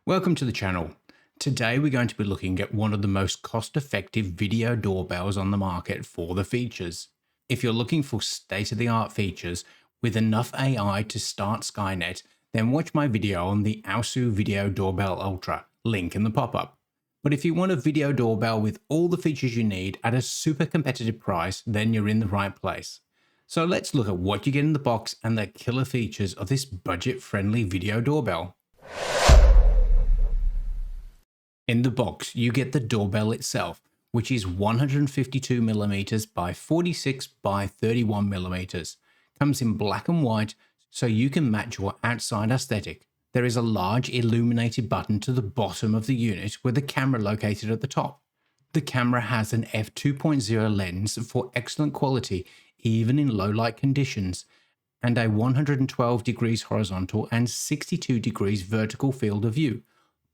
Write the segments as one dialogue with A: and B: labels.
A: Welcome to the channel. Today we're going to be looking at one of the most cost-effective video doorbells on the market for the features. If you're looking for state-of-the-art features with enough AI to start Skynet, then watch my video on the Ausu Video Doorbell Ultra, link in the pop-up. But if you want a video doorbell with all the features you need at a super competitive price, then you're in the right place. So let's look at what you get in the box and the killer features of this budget-friendly video doorbell. In the box, you get the doorbell itself, which is 152mm by 46 by 31mm. Comes in black and white, so you can match your outside aesthetic. There is a large illuminated button to the bottom of the unit with a camera located at the top. The camera has an f2.0 lens for excellent quality even in low light conditions, and a 112 degrees horizontal and 62 degrees vertical field of view.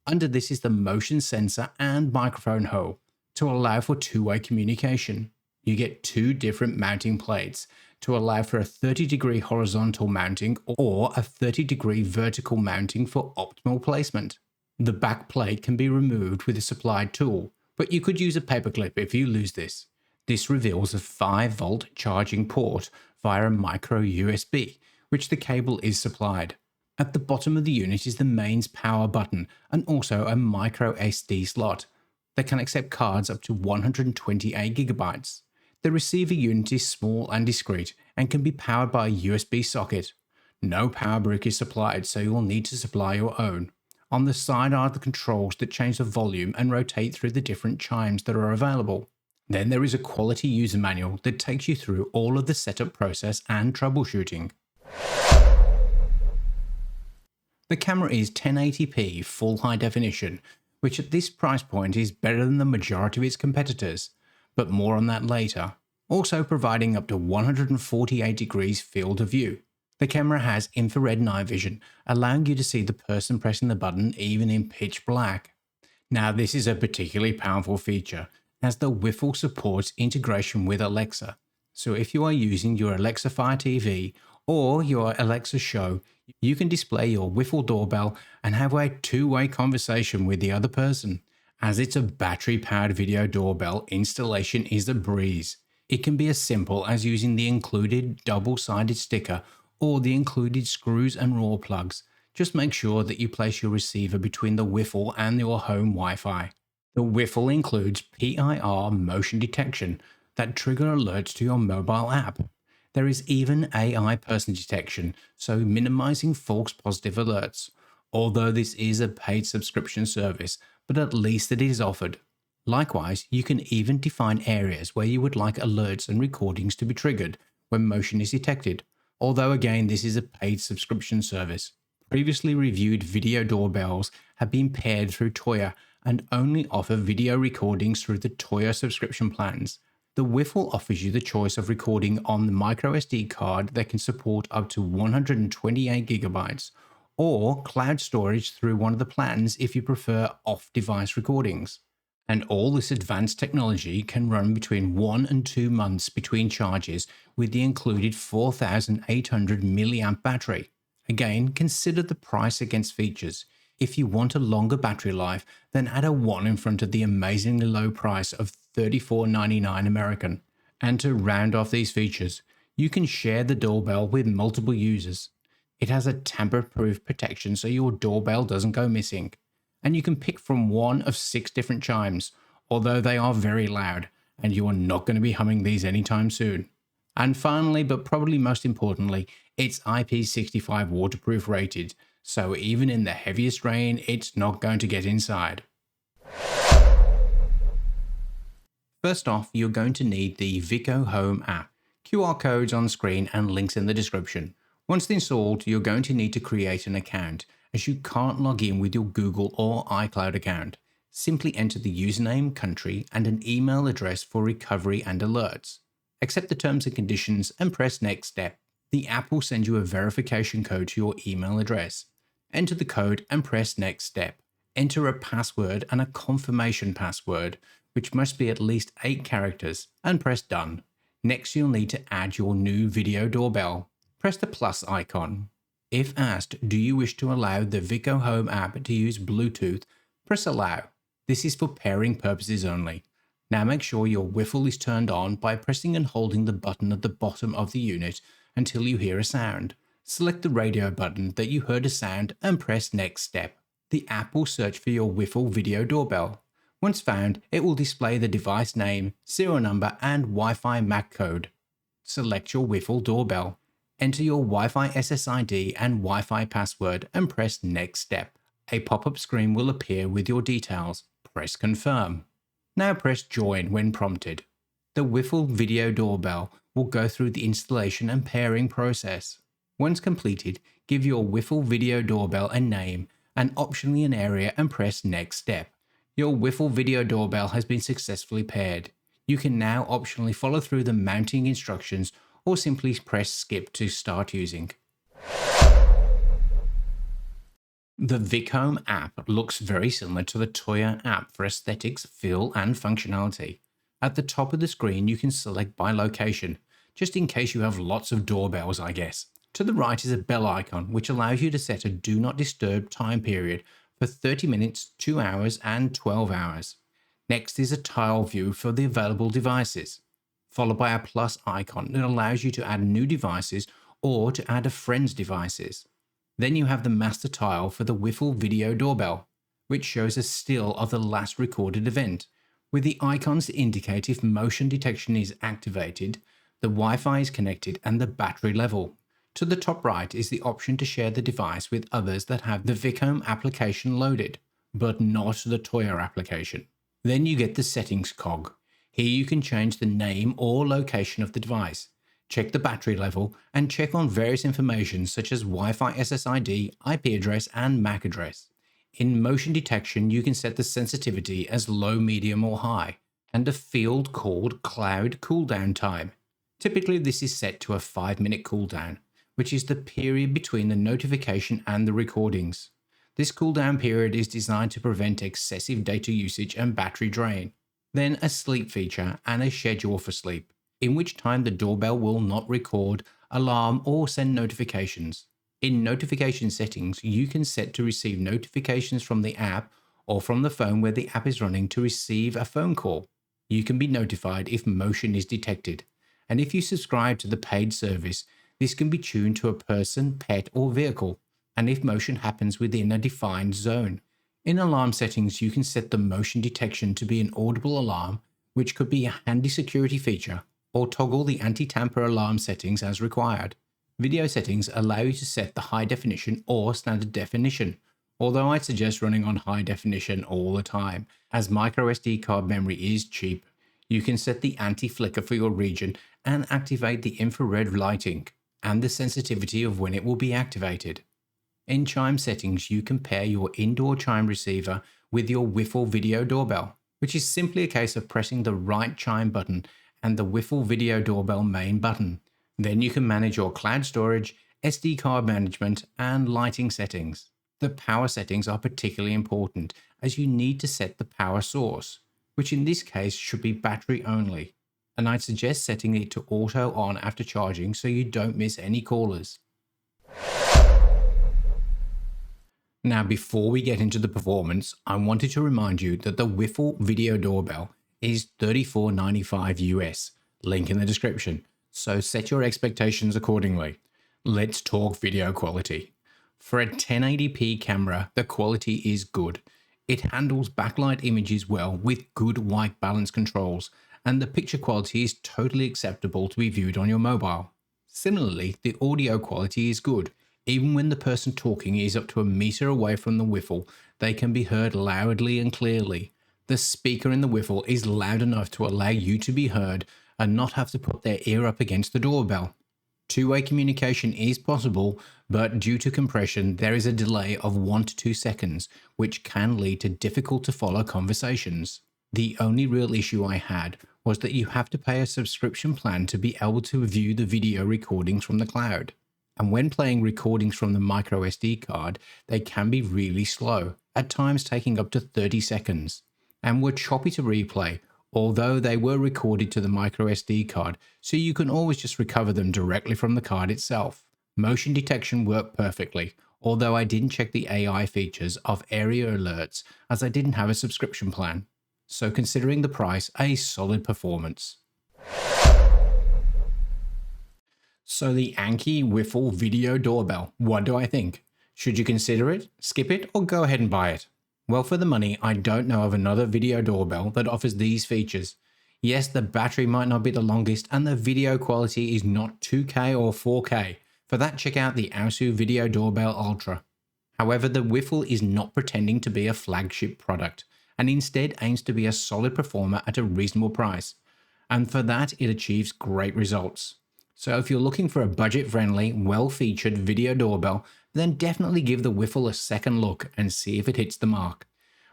A: Under this is the motion sensor and microphone hole to allow for two-way communication. You get two different mounting plates to allow for a 30-degree horizontal mounting or a 30-degree vertical mounting for optimal placement. The back plate can be removed with a supplied tool, but you could use a paperclip if you lose this. This reveals a 5-volt charging port via a micro USB, which the cable is supplied. At the bottom of the unit is the mains power button and also a micro SD slot that can accept cards up to 128GB. The receiver unit is small and discreet and can be powered by a USB socket. No power brick is supplied, so you will need to supply your own. On the side are the controls that change the volume and rotate through the different chimes that are available. Then there is a quality user manual that takes you through all of the setup process and troubleshooting. The camera is 1080p full high definition, which at this price point is better than the majority of its competitors, but more on that later. Also providing up to 148 degrees field of view. The camera has infrared night vision, allowing you to see the person pressing the button even in pitch black. Now this is a particularly powerful feature, as the Whiffle supports integration with Alexa. So if you are using your Alexa Fire TV or your Alexa Show, you can display your Whiffle doorbell and have a two-way conversation with the other person. As it's a battery-powered video doorbell, installation is a breeze. It can be as simple as using the included double-sided sticker or the included screws and raw plugs. Just make sure that you place your receiver between the Whiffle and your home Wi-Fi. The Whiffle includes PIR motion detection that trigger alerts to your mobile app. There is even AI person detection, so minimizing false positive alerts. Although this is a paid subscription service, but at least it is offered. Likewise, you can even define areas where you would like alerts and recordings to be triggered when motion is detected. Although again, this is a paid subscription service. Previously reviewed video doorbells have been paired through Toya and only offer video recordings through the Toya subscription plans. The Whiffle offers you the choice of recording on the microSD card that can support up to 128GB, or cloud storage through one of the plans if you prefer off-device recordings. And all this advanced technology can run between 1 and 2 months between charges with the included 4800 mAh battery. Again, consider the price against features. If you want a longer battery life, then add a 1 in front of the amazingly low price of $34.99 American. And to round off these features, you can share the doorbell with multiple users. It has a tamper-proof protection so your doorbell doesn't go missing. And you can pick from one of 6 different chimes, although they are very loud, and you are not going to be humming these anytime soon. And finally, but probably most importantly, it's IP65 waterproof rated, so even in the heaviest rain, it's not going to get inside. First off, you're going to need the Vico Home app. QR codes on screen and links in the description. Once installed, you're going to need to create an account, as you can't log in with your Google or iCloud account. Simply enter the username, country, and an email address for recovery and alerts. Accept the terms and conditions and press Next Step. The app will send you a verification code to your email address. Enter the code and press Next Step. Enter a password and a confirmation password, which must be at least 8 characters, and press Done. Next, you'll need to add your new video doorbell. Press the plus icon. If asked, do you wish to allow the Vico Home app to use Bluetooth, press allow. This is for pairing purposes only. Now make sure your Whiffle is turned on by pressing and holding the button at the bottom of the unit until you hear a sound. Select the radio button that you heard a sound and press next step. The app will search for your Whiffle Video Doorbell. Once found, it will display the device name, serial number and Wi-Fi MAC code. Select your Whiffle doorbell. Enter your Wi-Fi SSID and Wi-Fi password and press next step. A pop-up screen will appear with your details. Press confirm. Now press join when prompted. The Whiffle Video Doorbell will go through the installation and pairing process. Once completed, give your Whiffle Video Doorbell a name and optionally an area and press next step. Your Whiffle Video Doorbell has been successfully paired. You can now optionally follow through the mounting instructions or simply press skip to start using. The VicHome app looks very similar to the Toya app for aesthetics, feel and functionality. At the top of the screen you can select by location, just in case you have lots of doorbells I guess. To the right is a bell icon which allows you to set a do not disturb time period for 30 minutes, 2 hours and 12 hours. Next is a tile view for the available devices, followed by a plus icon that allows you to add new devices or to add a friend's devices. Then you have the master tile for the Whiffle Video Doorbell, which shows a still of the last recorded event, with the icons to indicate if motion detection is activated, the Wi-Fi is connected and the battery level. To the top right is the option to share the device with others that have the VicHome application loaded, but not the Toya application. Then you get the settings cog. Here you can change the name or location of the device, check the battery level, and check on various information such as Wi-Fi SSID, IP address, and MAC address. In motion detection, you can set the sensitivity as low, medium, or high, and a field called cloud cooldown time. Typically, this is set to a 5-minute cooldown, which is the period between the notification and the recordings. This cooldown period is designed to prevent excessive data usage and battery drain. Then a sleep feature and a schedule for sleep, in which time the doorbell will not record, alarm, or send notifications. In notification settings, you can set to receive notifications from the app or from the phone where the app is running to receive a phone call. You can be notified if motion is detected, and if you subscribe to the paid service, this can be tuned to a person, pet, or vehicle, and if motion happens within a defined zone. In alarm settings, you can set the motion detection to be an audible alarm, which could be a handy security feature, or toggle the anti-tamper alarm settings as required. Video settings allow you to set the high definition or standard definition, although I'd suggest running on high definition all the time, as microSD card memory is cheap. You can set the anti-flicker for your region and activate the infrared lighting, and the sensitivity of when it will be activated. In chime settings, you can pair your indoor chime receiver with your Whiffle Video Doorbell, which is simply a case of pressing the right chime button and the Whiffle Video Doorbell main button. Then you can manage your cloud storage, SD card management, and lighting settings. The power settings are particularly important as you need to set the power source, which in this case should be battery only, and I'd suggest setting it to auto on after charging so you don't miss any callers. Now, before we get into the performance, I wanted to remind you that the Whiffle Video Doorbell is $34.95 US, link in the description, so set your expectations accordingly. Let's talk video quality. For a 1080p camera, the quality is good. It handles backlight images well with good white balance controls, and the picture quality is totally acceptable to be viewed on your mobile. Similarly, the audio quality is good. Even when the person talking is up to a meter away from the Whiffle, they can be heard loudly and clearly. The speaker in the Whiffle is loud enough to allow you to be heard and not have to put their ear up against the doorbell. Two-way communication is possible, but due to compression, there is a delay of 1 to 2 seconds, which can lead to difficult to follow conversations. The only real issue I had was that you have to pay a subscription plan to be able to view the video recordings from the cloud. And when playing recordings from the microSD card, they can be really slow, at times taking up to 30 seconds, and were choppy to replay, although they were recorded to the microSD card, so you can always just recover them directly from the card itself. Motion detection worked perfectly, although I didn't check the AI features of area alerts as I didn't have a subscription plan. So considering the price, a solid performance. So the Annke Whiffle Video Doorbell, what do I think? Should you consider it, skip it, or go ahead and buy it? Well, for the money, I don't know of another video doorbell that offers these features. Yes, the battery might not be the longest and the video quality is not 2K or 4K. For that, check out the Asu Video Doorbell Ultra. However, the Whiffle is not pretending to be a flagship product and instead aims to be a solid performer at a reasonable price. And for that, it achieves great results. So if you're looking for a budget-friendly, well-featured video doorbell, then definitely give the Whiffle a second look and see if it hits the mark.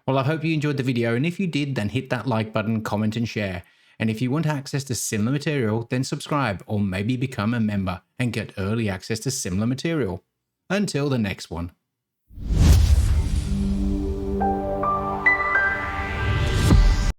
A: Well, I hope you enjoyed the video, and if you did, then hit that like button, comment and share. And if you want access to similar material, then subscribe or maybe become a member and get early access to similar material. Until the next one.